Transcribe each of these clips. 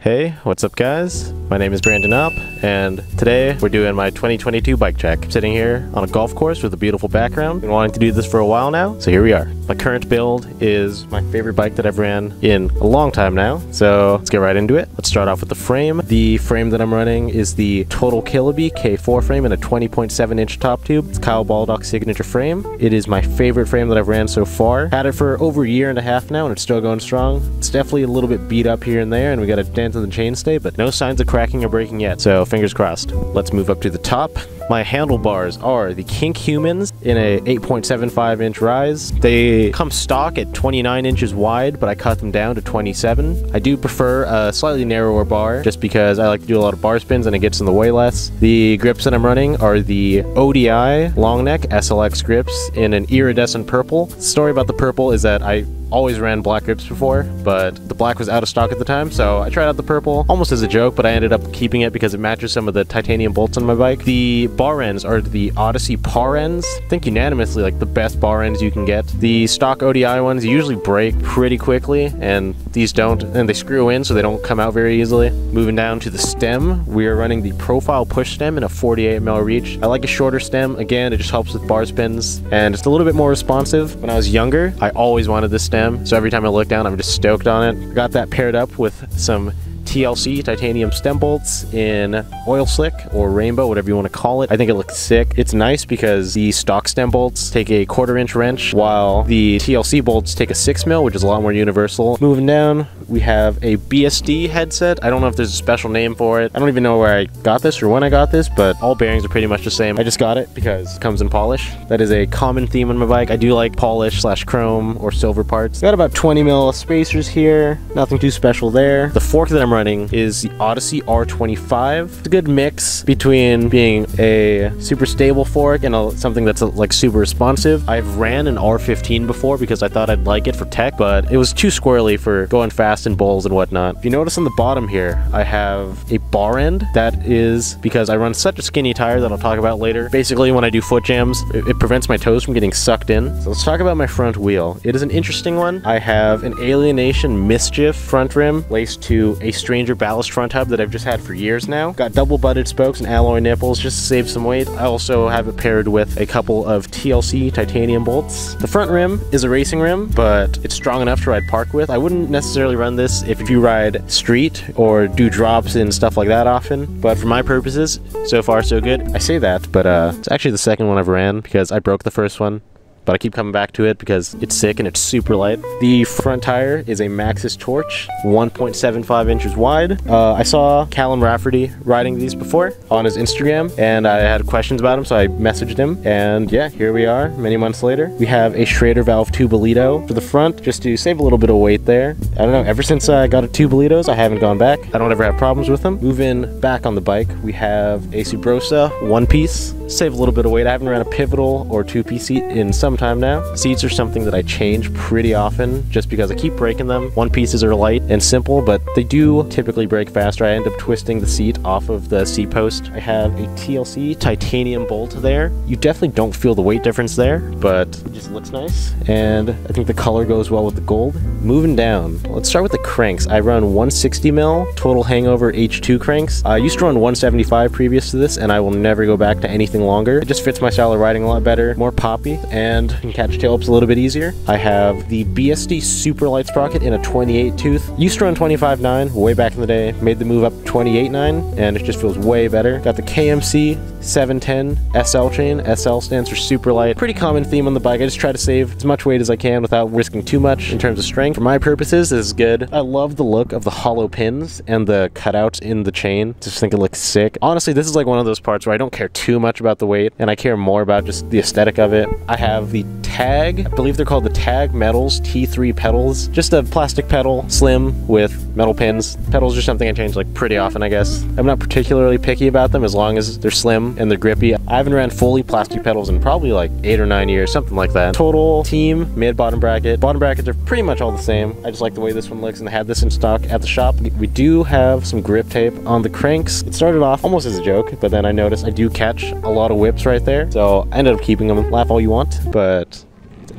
Hey, what's up guys? My name is Brandon Up, and today we're doing my 2022 bike check. I'm sitting here on a golf course with a beautiful background. Been wanting to do this for a while now, so here we are. My current build is my favorite bike that I've ran in a long time now, so let's get right into it. Let's start off with the frame. The frame that I'm running is the Total Killaby K4 frame in a 20.7 inch top tube. It's Kyle Baldock's signature frame. It is my favorite frame that I've ran so far. Had it for over a year and a half now, and it's still going strong. It's definitely a little bit beat up here and there, and we got a dent in the chainstay, but no signs of cracking or breaking yet, so fingers crossed. Let's move up to the top. My handlebars are the Kink Humans in a 8.75 inch rise. They come stock at 29 inches wide, but I cut them down to 27. I do prefer a slightly narrower bar just because I like to do a lot of bar spins and it gets in the way less. The grips that I'm running are the ODI long neck SLX grips in an iridescent purple. The story about the purple is that I always ran black grips before, but the black was out of stock at the time, so I tried out the purple almost as a joke, but I ended up keeping it because it matches some of the titanium bolts on my bike. The bar ends are the Odyssey par ends. I think unanimously like the best bar ends you can get. The stock ODI ones usually break pretty quickly, and these don't, and they screw in so they don't come out very easily. Moving down to the stem, we are running the Profile push stem in a 48 mil reach. I like a shorter stem. Again, it just helps with bar spins, and it's a little bit more responsive. When I was younger, I always wanted this stem, so every time I look down, I'm just stoked on it. Got that paired up with some TLC titanium stem bolts in oil slick or rainbow, whatever you want to call it. I think it looks sick. It's nice because the stock stem bolts take a 1/4 inch wrench, while the TLC bolts take a 6 mil, which is a lot more universal. Moving down, we have a Bsd headset. I don't know if there's a special name for it. I don't even know where I got this or when I got this, but all bearings are pretty much the same. I just got it because it comes in polish. That is a common theme on my bike. I do like polish / chrome or silver parts. Got about 20 mil spacers here. Nothing too special there. The fork that I'm running is the Odyssey R25. It's a good mix between being a super stable fork and something that's like super responsive. I've ran an R15 before because I thought I'd like it for tech, but it was too squirrely for going fast in bowls and whatnot. If you notice on the bottom here, I have a bar end. That is because I run such a skinny tire that I'll talk about later. Basically, when I do foot jams, it prevents my toes from getting sucked in. So let's talk about my front wheel. It is an interesting one. I have an Alienation Mischief front rim laced to a Stranger ballast front hub that I've just had for years now. Got double butted spokes and alloy nipples just to save some weight. I also have it paired with a couple of TLC titanium bolts. The front rim is a racing rim, but it's strong enough to ride park with. I wouldn't necessarily run this if you ride street or do drops and stuff like that often, but for my purposes, so far so good. I say that, but it's actually the second one I've ran because I broke the first one, but I keep coming back to it because it's sick and it's super light. The front tire is a Maxxis Torch, 1.75 inches wide. I saw Callum Rafferty riding these before on his Instagram, and I had questions about him, so I messaged him, and yeah, here we are many months later. We have a Schrader valve Tubolito for the front, just to save a little bit of weight there. I don't know, ever since I got a Tubolitos, I haven't gone back. I don't ever have problems with them. Moving back on the bike, we have a Subrosa one-piece. Save a little bit of weight. I haven't ran a pivotal or two-piece seat in some time now. Seats are something that I change pretty often just because I keep breaking them. One pieces are light and simple, but they do typically break faster. I end up twisting the seat off of the seat post. I have a TLC titanium bolt there. You definitely don't feel the weight difference there, but it just looks nice, and I think the color goes well with the gold. Moving down, let's start with the cranks. I run 160 mil Total Hangover H2 cranks. I used to run 175 previous to this, and I will never go back to anything longer. It just fits my style of riding a lot better, more poppy, and can catch tail ups a little bit easier. I have the Bsd Super Light Sprocket in a 28 tooth. Used to run 25.9 way back in the day, made the move up 28.9, and it just feels way better. Got the KMC 710 SL chain. SL stands for super light. Pretty common theme on the bike. I just try to save as much weight as I can without risking too much in terms of strength. For my purposes, this is good. I love the look of the hollow pins and the cutouts in the chain. Just think it looks sick. Honestly, this is like one of those parts where I don't care too much about the weight, and I care more about just the aesthetic of it. I have the Tag, I believe they're called the Tag Metals T3 pedals. Just a plastic pedal, slim, with metal pins. Pedals are something I change like pretty often, I guess. I'm not particularly picky about them as long as they're slim and they're grippy. I haven't ran fully plastic pedals in probably like 8 or 9 years, something like that. Total team, mid bottom bracket. Bottom brackets are pretty much all the same. I just like the way this one looks, and I had this in stock at the shop. We do have some grip tape on the cranks. It started off almost as a joke, but then I noticed I do catch a lot of whips right there, so I ended up keeping them. Laugh all you want, but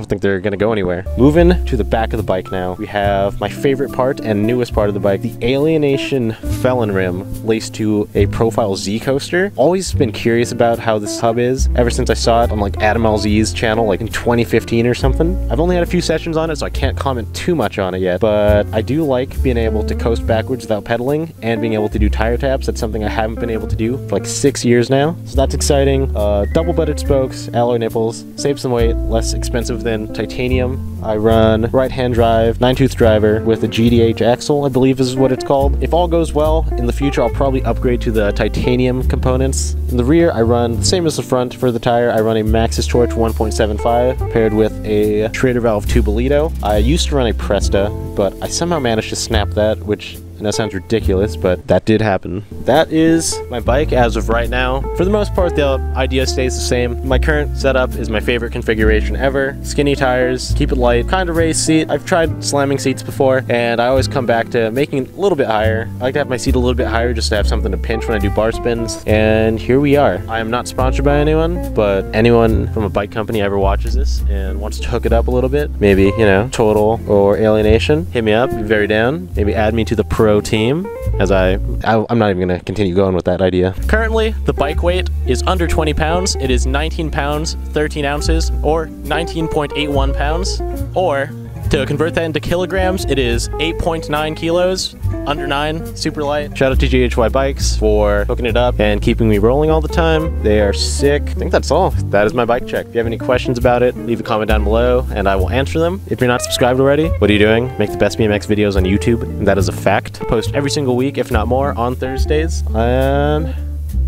don't think they're gonna go anywhere. Moving to the back of the bike now, we have my favorite part and newest part of the bike, the Alienation Felon Rim laced to a Profile Z coaster. Always been curious about how this hub is ever since I saw it on like Adam LZ's channel like in 2015 or something. I've only had a few sessions on it, so I can't comment too much on it yet, but I do like being able to coast backwards without pedaling and being able to do tire taps. That's something I haven't been able to do for like 6 years now, so that's exciting. Double butted spokes, alloy nipples, save some weight, less expensive than titanium. I run right-hand drive, 9-tooth driver with a GDH axle, I believe is what it's called. If all goes well, in the future I'll probably upgrade to the titanium components. In the rear I run the same as the front for the tire. I run a Maxxis Torch 1.75 paired with a Trader Valve Tubolito. I used to run a Presta, but I somehow managed to snap that, which I know sounds ridiculous, but that did happen. That is my bike as of right now. For the most part, the idea stays the same. My current setup is my favorite configuration ever. Skinny tires, keep it light, kind of raised seat. I've tried slamming seats before, and I always come back to making it a little bit higher. I like to have my seat a little bit higher just to have something to pinch when I do bar spins. And here we are. I am not sponsored by anyone, but anyone from a bike company ever watches this and wants to hook it up a little bit, maybe, you know, Total or Alienation, hit me up, be very down. Maybe add me to the pro team, as I'm not even going to continue going with that idea. Currently, the bike weight is under 20 pounds. It is 19 pounds, 13 ounces, or 19.81 pounds, or to convert that into kilograms, it is 8.9 kilos, under 9, super light. Shout out to GHY Bikes for hooking it up and keeping me rolling all the time. They are sick. I think that's all. That is my bike check. If you have any questions about it, leave a comment down below and I will answer them. If you're not subscribed already, what are you doing? Make the best BMX videos on YouTube, and that is a fact. Post every single week, if not more, on Thursdays. And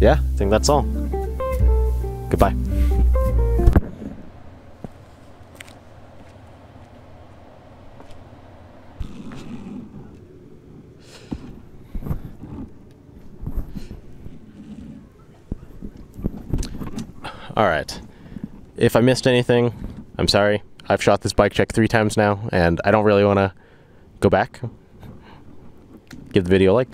yeah, I think that's all. Goodbye. Alright, if I missed anything, I'm sorry. I've shot this bike check 3 times now, and I don't really want to go back. Give the video a like.